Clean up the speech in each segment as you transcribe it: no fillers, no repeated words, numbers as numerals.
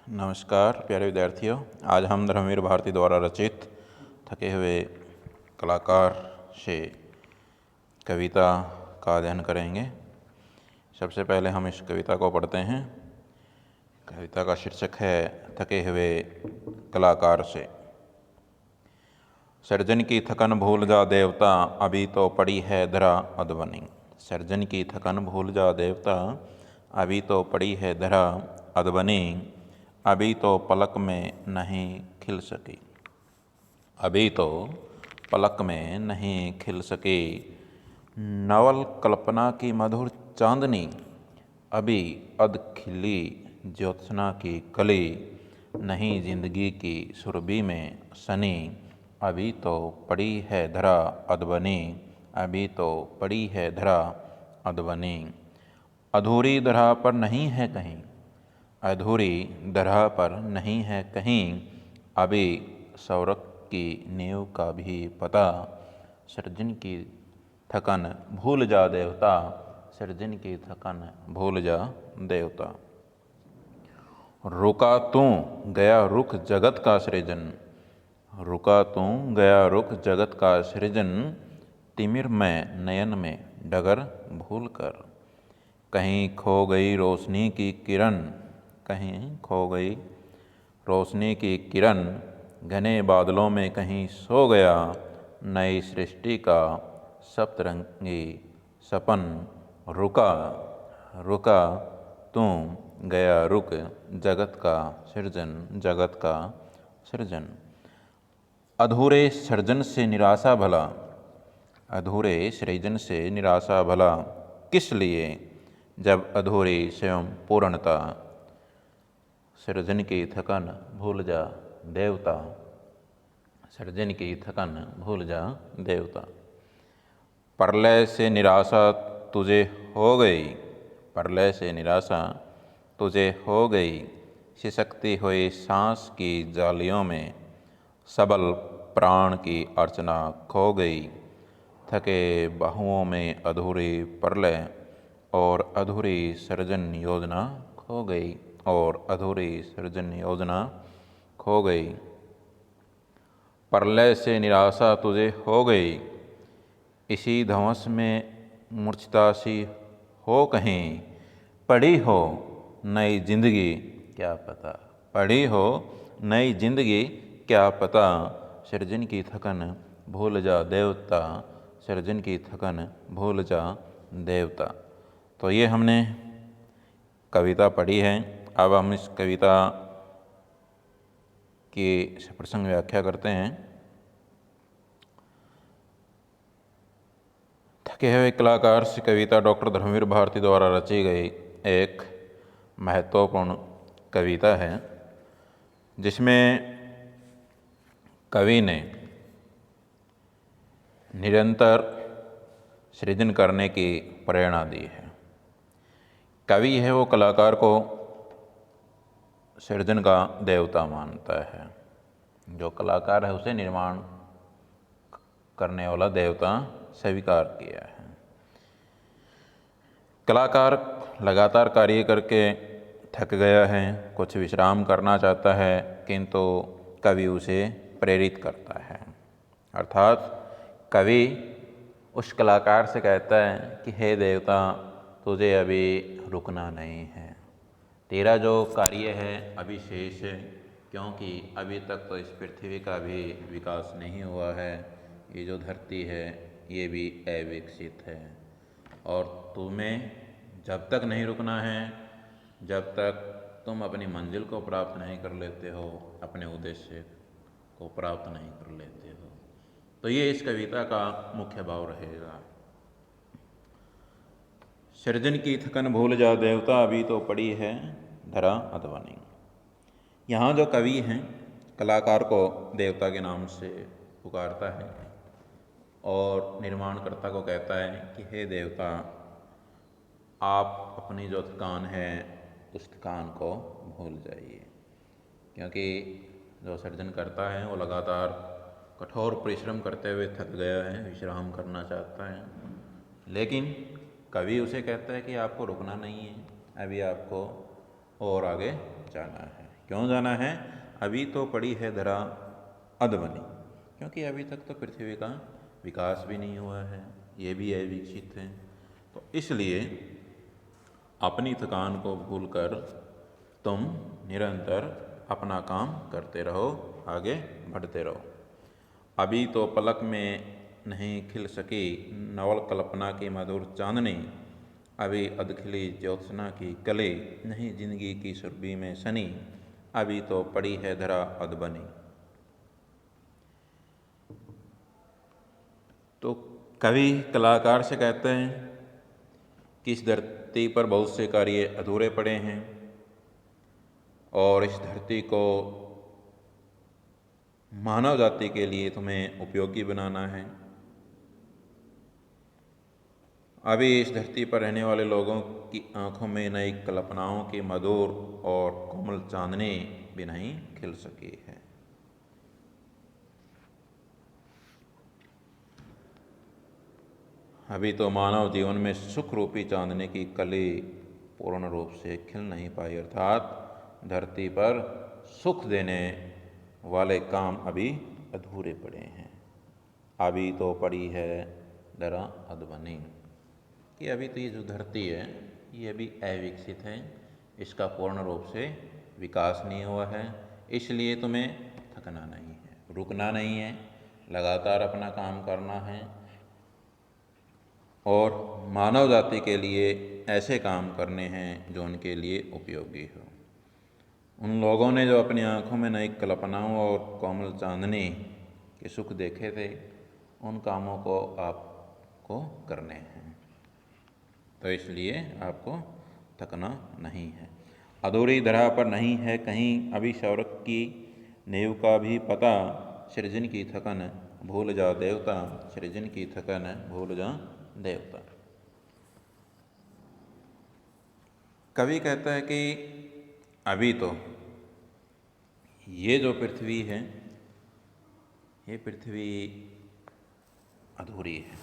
नमस्कार प्यारे विद्यार्थियों, आज हम धर्मवीर भारती द्वारा रचित थके हुए कलाकार से कविता का अध्ययन करेंगे। सबसे पहले हम इस कविता को पढ़ते हैं। कविता का शीर्षक है थके हुए कलाकार से। सर्जन की थकन भूल जा देवता, अभी तो पड़ी है धरा अधबनी। सर्जन की थकन भूल जा देवता, अभी तो पड़ी है धरा अधबनी। अभी तो पलक में नहीं खिल सकी, अभी तो पलक में नहीं खिल सकी। नवल कल्पना की मधुर चांदनी, अभी अध खिली ज्योत्सना की कली। नहीं जिंदगी की सुरभि में सनी, अभी तो पड़ी है धरा अधबनी। अभी तो पड़ी है धरा अधबनी। अधूरी धरा पर नहीं है कहीं, अधूरी धरा पर नहीं है कहीं। अभी सौरभ की नींव का भी पता। सर्जन की थकन भूल जा देवता, सर्जन की थकन भूल जा देवता। रुका तू गया रुख जगत का सृजन, रुका तू गया रुख जगत का सृजन। तिमिर में नयन में डगर भूल कर, कहीं खो गई रोशनी की किरण, कहीं खो गई रोशनी की किरण। घने बादलों में कहीं सो गया, नई सृष्टि का सप्तरंगी सपन। रुका रुका तू गया रुक जगत का सृजन, जगत का सृजन। अधूरे सृजन से निराशा भला, अधूरे सृजन से निराशा भला। किस लिए जब अधूरी स्वयं पूर्णता। सृजन की थकन भूल जा देवता, सृजन की थकन भूल जा देवता। प्रलय से निराशा तुझे हो गई, प्रलय से निराशा तुझे हो गई। सिसकती हुई सांस की जालियों में सबल प्राण की अर्चना खो गई। थके बाहुओं में अधूरी प्रलय और अधूरी सृजन योजना खो गई, और अधूरी सृजन योजना खो गई। प्रलय से निराशा तुझे हो गई, इसी धवंस में मूर्छता सी हो कहीं। पड़ी हो नई जिंदगी क्या पता, पड़ी हो नई जिंदगी क्या पता। सृजन की थकन भूल जा देवता, सृजन की थकन भूल जा देवता। तो ये हमने कविता पढ़ी है। अब हम इस कविता की प्रसंग व्याख्या करते हैं। थके हुए कलाकार से कविता डॉक्टर धर्मवीर भारती द्वारा रची गई एक महत्वपूर्ण कविता है, जिसमें कवि ने निरंतर सृजन करने की प्रेरणा दी है। कवि है वो कलाकार को सृजन का देवता मानता है। जो कलाकार है उसे निर्माण करने वाला देवता स्वीकार किया है। कलाकार लगातार कार्य करके थक गया है, कुछ विश्राम करना चाहता है, किंतु कवि उसे प्रेरित करता है। अर्थात कवि उस कलाकार से कहता है कि हे देवता, तुझे अभी रुकना नहीं है, तेरा जो कार्य है अभी शेष है, क्योंकि अभी तक तो इस पृथ्वी का भी विकास नहीं हुआ है। ये जो धरती है ये भी अविकसित है, और तुम्हें जब तक नहीं रुकना है, जब तक तुम अपनी मंजिल को प्राप्त नहीं कर लेते हो, अपने उद्देश्य को प्राप्त नहीं कर लेते हो। तो ये इस कविता का मुख्य भाव रहेगा। सृजन की थकन भूल जा देवता, अभी तो पड़ी है धरा अधबनी। यहाँ जो कवि हैं कलाकार को देवता के नाम से पुकारता है और निर्माणकर्ता को कहता है कि हे देवता, आप अपनी जो थकान है उस थकान को भूल जाइए। क्योंकि जो सृजन करता है वो लगातार कठोर परिश्रम करते हुए थक गया है, विश्राम करना चाहता है, लेकिन कवि उसे कहता है कि आपको रुकना नहीं है, अभी आपको और आगे जाना है, क्यों जाना है? अभी तो पड़ी है धरा अधबनी, क्योंकि अभी तक तो पृथ्वी का विकास भी नहीं हुआ है, ये भी अविकसित है। तो इसलिए अपनी थकान को भूलकर तुम निरंतर अपना काम करते रहो, आगे बढ़ते रहो। अभी तो पलक में नहीं खिल सकी नवल कल्पना की मधुर चांदनी, अभी अधखिली ज्योत्सना की कली, नहीं जिंदगी की सुरभि में सनी, अभी तो पड़ी है धरा अधबनी। तो कवि कलाकार से कहते हैं कि इस धरती पर बहुत से कार्य अधूरे पड़े हैं और इस धरती को मानव जाति के लिए तुम्हें उपयोगी बनाना है। अभी इस धरती पर रहने वाले लोगों की आंखों में नई कल्पनाओं की मधुर और कोमल चांदनी भी नहीं खिल सकी है। अभी तो मानव जीवन में सुख रूपी चांदनी की कली पूर्ण रूप से खिल नहीं पाई, अर्थात धरती पर सुख देने वाले काम अभी अधूरे पड़े हैं। अभी तो पड़ी है धरा अधबनी, कि अभी तो ये जो धरती है ये अभी अविकसित है, इसका पूर्ण रूप से विकास नहीं हुआ है। इसलिए तुम्हें थकना नहीं है, रुकना नहीं है, लगातार अपना काम करना है और मानव जाति के लिए ऐसे काम करने हैं जो उनके लिए उपयोगी हो। उन लोगों ने जो अपनी आंखों में नई कल्पनाओं और कोमल चांदनी के सुख देखे थे, उन कामों को आपको करने हैं। तो इसलिए आपको थकना नहीं है। अधूरी धरा पर नहीं है कहीं अभी सौरभ की नींव का भी पता, सृजन की थकन भूल जा देवता, सृजन की थकन भूल जा देवता। कवि कहता है कि अभी तो ये जो पृथ्वी है ये पृथ्वी अधूरी है।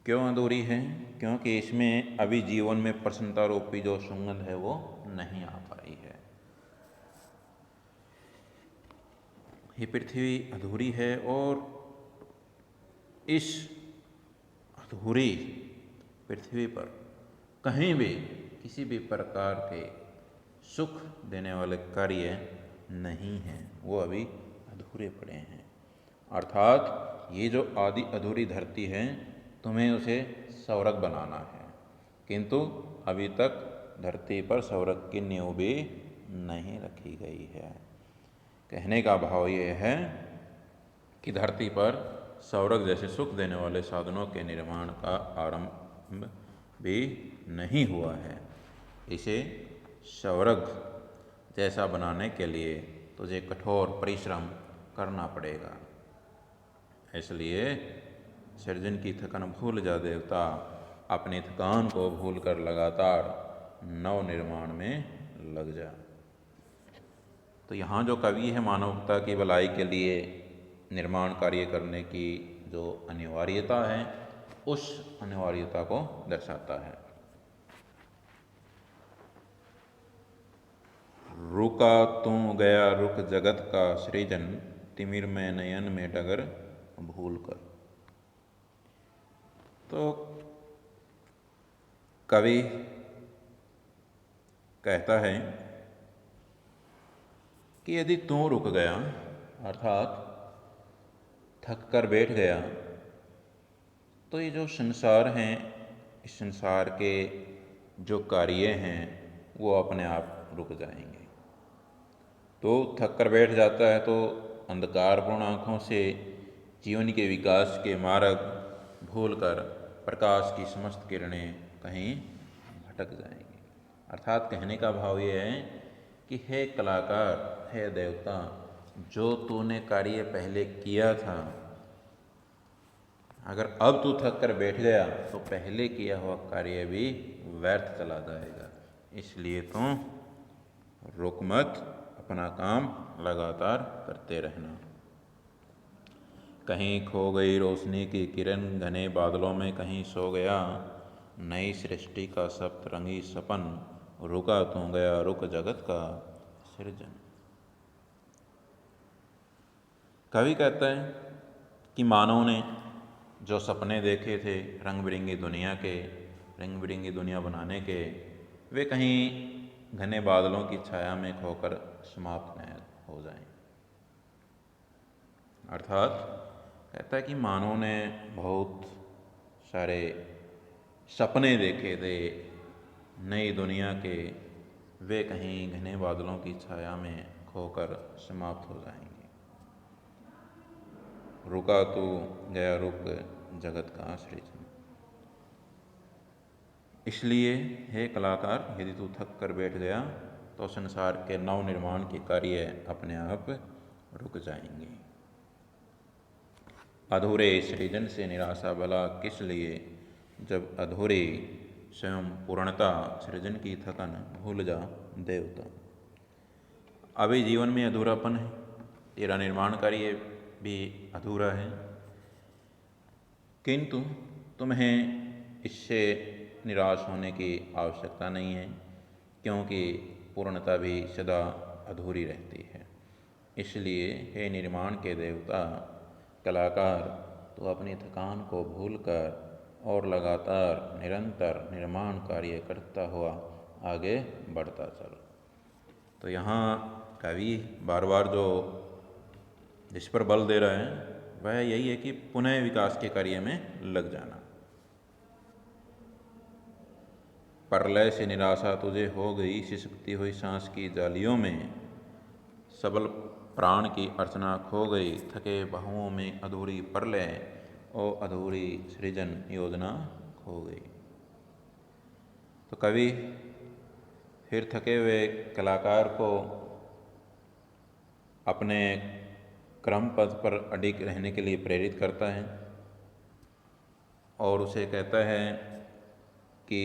क्यों अधूरी है? क्योंकि इसमें अभी जीवन में प्रसन्नता रूपी जो सुगंध है वो नहीं आ पाई है। ये पृथ्वी अधूरी है और इस अधूरी पृथ्वी पर कहीं भी किसी भी प्रकार के सुख देने वाले कार्य नहीं हैं, वो अभी अधूरे पड़े हैं। अर्थात ये जो आदि अधूरी धरती है तुम्हें उसे स्वर्ग बनाना है, किंतु अभी तक धरती पर स्वर्ग की नींव भी नहीं रखी गई है। कहने का भाव ये है कि धरती पर स्वर्ग जैसे सुख देने वाले साधनों के निर्माण का आरंभ भी नहीं हुआ है। इसे स्वर्ग जैसा बनाने के लिए तुझे कठोर परिश्रम करना पड़ेगा। इसलिए सृजन की थकन भूल जा देवता, अपनी थकान को भूलकर लगातार नव निर्माण में लग जा। तो यहाँ जो कवि है मानवता की भलाई के लिए निर्माण कार्य करने की जो अनिवार्यता है उस अनिवार्यता को दर्शाता है। रुका तू गया रुक जगत का सृजन, तिमिर में नयन में डगर भूल कर। तो कवि कहता है कि यदि तू रुक गया अर्थात थक कर बैठ गया तो ये जो संसार हैं इस संसार के जो कार्य हैं वो अपने आप रुक जाएंगे। तो थक कर बैठ जाता है तो अंधकारपूर्ण आँखों से जीवन के विकास के मार्ग भूलकर प्रकाश की समस्त किरणें कहीं भटक जाएंगी। अर्थात कहने का भाव ये है कि हे कलाकार, हे देवता, जो तूने कार्य पहले किया था अगर अब तू थक कर बैठ गया तो पहले किया हुआ कार्य भी व्यर्थ चला जाएगा। इसलिए तू रुक मत, अपना काम लगातार करते रहना। कहीं खो गई रोशनी की किरण घने बादलों में, कहीं सो गया नई सृष्टि का सप्तरंगी सपन, रुका तू गया रुक जगत का सृजन। कवि कहता है कि मानव ने जो सपने देखे थे रंग बिरंगी दुनिया के, रंग बिरंगी दुनिया बनाने के, वे कहीं घने बादलों की छाया में खोकर समाप्त न हो जाएं। अर्थात कहता है कि मानव ने बहुत सारे सपने देखे थे नई दुनिया के, वे कहीं घने बादलों की छाया में खोकर समाप्त हो जाएंगे। रुका तो गया रुक जगत का सृजन। इसलिए हे कलाकार, यदि तू थक कर बैठ गया तो संसार के नव निर्माण के कार्य अपने आप रुक जाएंगे। अधूरे सृजन से निराशा भला किस लिए, जब अधूरी स्वयं पूर्णता सृजन की थकन भूल जा देवता। अभी जीवन में अधूरापन है, तेरा निर्माण कार्य भी अधूरा है, किंतु तुम्हें इससे निराश होने की आवश्यकता नहीं है, क्योंकि पूर्णता भी सदा अधूरी रहती है। इसलिए हे निर्माण के देवता कलाकार, तो अपनी थकान को भूलकर और लगातार निरंतर निर्माण कार्य करता हुआ आगे बढ़ता चल। तो यहाँ कवि बार बार जो जिस पर बल दे रहा है वह यही है कि पुनः विकास के कार्य में लग जाना। प्रलय से निराशा तुझे हो गई, सिसकती हुई सांस की जालियों में, सबल प्राण की अर्चना खो गई, थके बाहुओं में अधूरी प्रलय और अधूरी सृजन योजना खो गई। तो कवि फिर थके हुए कलाकार को अपने क्रम पथ पर अडिग रहने के लिए प्रेरित करता है और उसे कहता है कि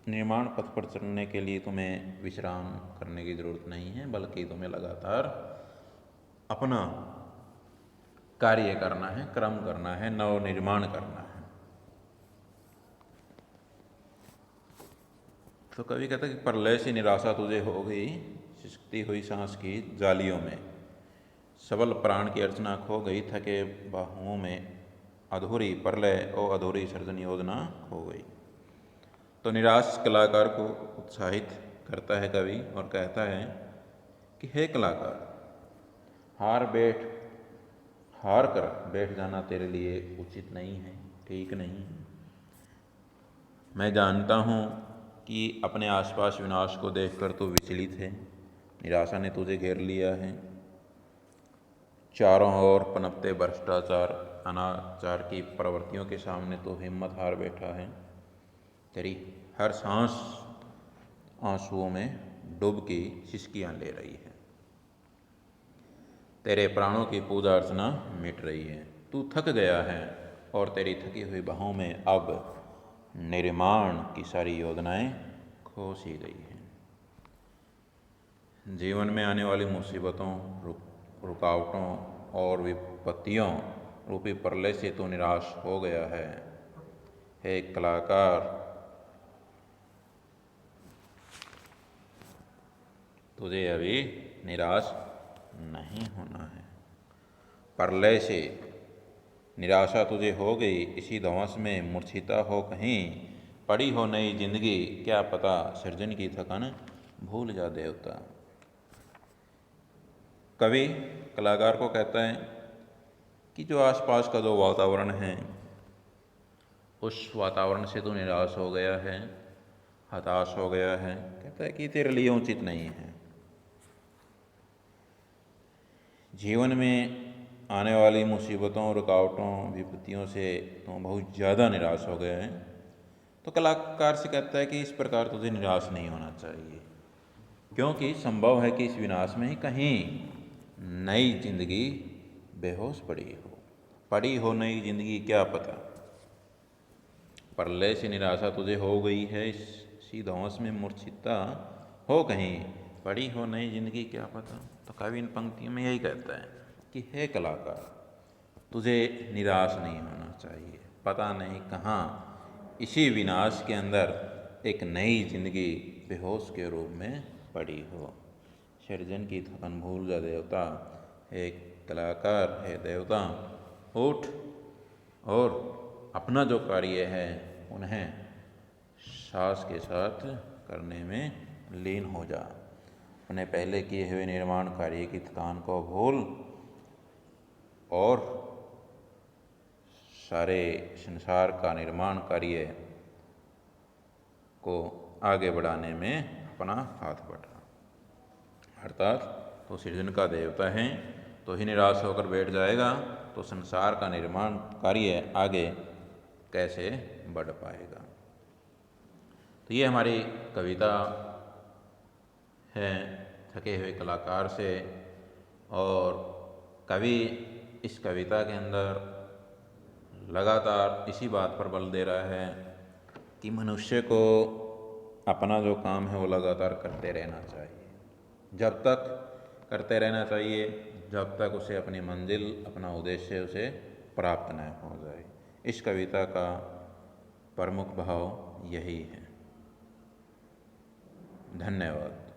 निर्माण पथ पर चलने के लिए तुम्हें विश्राम करने की ज़रूरत नहीं है, बल्कि तुम्हें लगातार अपना कार्य करना है, क्रम करना है, नव निर्माण करना है। तो कवि कहता है कि प्रलय से निराशा तुझे हो गई, सिसकती हुई सांस की जालियों में, सबल प्राण की अर्चना खो गई, थके बाहुओं में अधूरी प्रलय और अधूरी सृजन योजना खो गई। तो निराश कलाकार को उत्साहित करता है कवि और कहता है कि हे कलाकार, हार कर बैठ जाना तेरे लिए उचित नहीं है, ठीक नहीं है। मैं जानता हूँ कि अपने आसपास विनाश को देखकर तू विचलित है, निराशा ने तुझे घेर लिया है। चारों ओर पनपते भ्रष्टाचार, अनाचार की प्रवृत्तियों के सामने तो हिम्मत हार बैठा है। तेरी हर सांस आंसुओं में डूबकी सिसकियाँ ले रही है, तेरे प्राणों की पूजा अर्चना मिट रही है। तू थक गया है और तेरी थकी हुई बाहों में अब निर्माण की सारी योजनाएं खो सी गई हैं। जीवन में आने वाली मुसीबतों, रुकावटों और विपत्तियों रूपी प्रलय से तो निराश हो गया है। हे कलाकार, तुझे अभी निराश नहीं होना है। प्रलय से निराशा तुझे हो गई, इसी धौंस में मूर्छिता हो कहीं, पड़ी हो नई जिंदगी क्या पता, सृजन की थकन भूल जा देवता। कवि कलाकार को कहता है कि जो आसपास का जो वातावरण है, उस वातावरण से तो निराश हो गया है, हताश हो गया है। कहता है कि तेरे लिए उचित नहीं है। जीवन में आने वाली मुसीबतों, रुकावटों, विपत्तियों से तो बहुत ज़्यादा निराश हो गया है। तो कलाकार से कहता है कि इस प्रकार तुझे निराश नहीं होना चाहिए, क्योंकि संभव है कि इस विनाश में ही कहीं नई जिंदगी बेहोश पड़ी हो नई जिंदगी क्या पता। प्रलय से निराशा तुझे हो गई है, इसी धौंस में मूर्छिता हो कहीं, पड़ी हो नई जिंदगी क्या पता। तो कवि इन पंक्तियों में यही कहता है कि हे कलाकार, तुझे निराश नहीं होना चाहिए। पता नहीं कहाँ इसी विनाश के अंदर एक नई जिंदगी बेहोश के रूप में पड़ी हो। सृजन की थकन भूल जा देवता, एक कलाकार है देवता, उठ और अपना जो कार्य है उन्हें साहस के साथ करने में लीन हो जा। अपने पहले किए हुए निर्माण कार्य की थकान को भूल और सारे संसार का निर्माण कार्य को आगे बढ़ाने में अपना हाथ बढ़ा। अर्थात तो सृजन का देवता है तो ही निराश होकर बैठ जाएगा तो संसार का निर्माण कार्य आगे कैसे बढ़ पाएगा। तो ये हमारी कविता है थके हुए कलाकार से, और कवि इस कविता के अंदर लगातार इसी बात पर बल दे रहा है कि मनुष्य को अपना जो काम है वो लगातार करते रहना चाहिए, जब तक करते रहना चाहिए जब तक उसे अपनी मंजिल, अपना उद्देश्य उसे प्राप्त न हो जाए। इस कविता का प्रमुख भाव यही है। धन्यवाद।